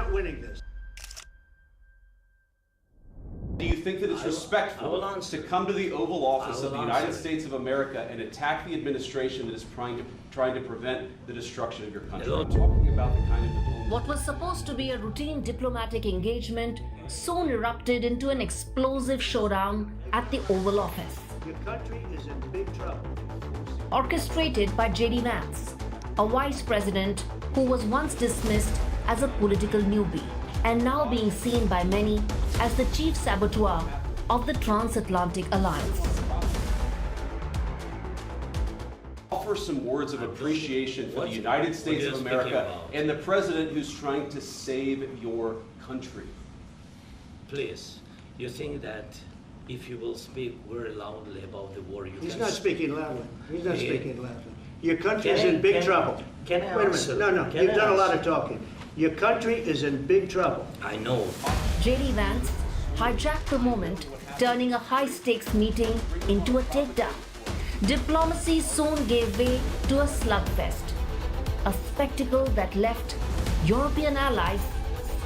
not winning this. Do you think that it's respectful to come to the Oval Office of the United States of America and attack the administration that is trying to prevent the destruction of your country? I'm talking about the kind of diplomacy. What was supposed to be a routine diplomatic engagement soon erupted into an explosive showdown at the Oval Office. Your country is in big trouble. Orchestrated by JD Vance, a vice president who was once dismissed as a political newbie and now being seen by many as the chief saboteur of the Transatlantic Alliance. Offer some words of appreciation for the United States of America and the president who's trying to save your country. Please, you think that if you will speak very loudly about the war, He's not speaking loudly. He's not speaking loudly. Your country is in big trouble. Can I Wait a answer? minute. No, you've done a lot of talking. Your country is in big trouble. I know. JD Vance hijacked the moment, turning a high-stakes meeting into a takedown. Diplomacy soon gave way to a slugfest, a spectacle that left European allies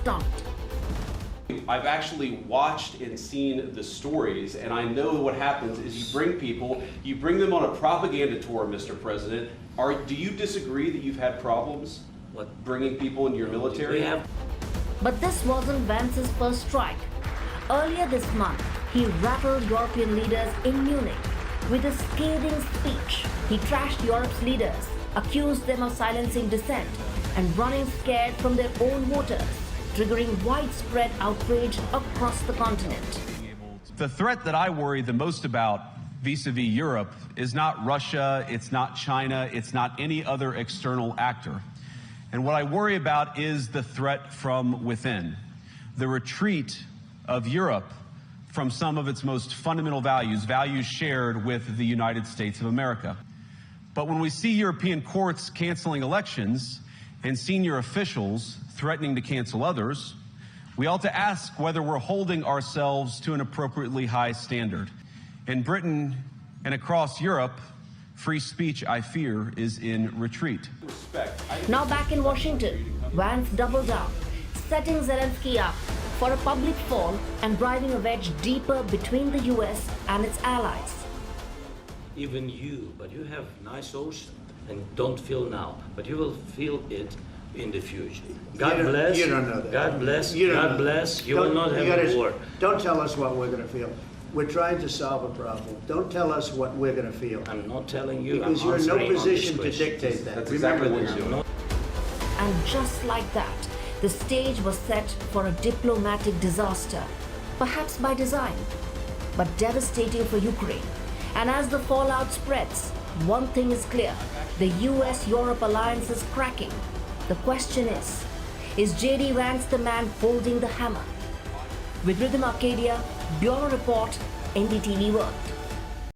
stunned. I've actually watched and seen the stories, and I know what happens is you bring them on a propaganda tour, Mr. President. Do you disagree that you've had problems bringing people into your military? We have. But this wasn't Vance's first strike. Earlier this month, he rattled European leaders in Munich with a scathing speech. He trashed Europe's leaders, accused them of silencing dissent and running scared from their own voters, triggering widespread outrage across the continent. The threat that I worry the most about vis-a-vis Europe is not Russia, it's not China, it's not any other external actor. And what I worry about is the threat from within, the retreat of Europe from some of its most fundamental values shared with the United States of America. But when we see European courts canceling elections and senior officials threatening to cancel others, we ought to ask whether we're holding ourselves to an appropriately high standard. In Britain and across Europe, free speech, I fear, is in retreat. Now back in Washington, Vance doubled down, setting Zelenskyy up for a public fall and driving a wedge deeper between the US and its allies. Even you, but you have nice ocean and don't feel now, but you will feel it in the future. God bless. You don't know that. God bless. You God bless. You will not have a war. Don't tell us what we're going to feel. We're trying to solve a problem. Don't tell us what we're going to feel. I'm not telling you. Because you're in no position to dictate that. That's Remember exactly this. what And just like that, the stage was set for a diplomatic disaster, perhaps by design, but devastating for Ukraine. And as the fallout spreads, one thing is clear: the US-Europe alliance is cracking. The question is JD Vance the man holding the hammer? With Riddhima, Kedia, Bureau Report, NDTV World.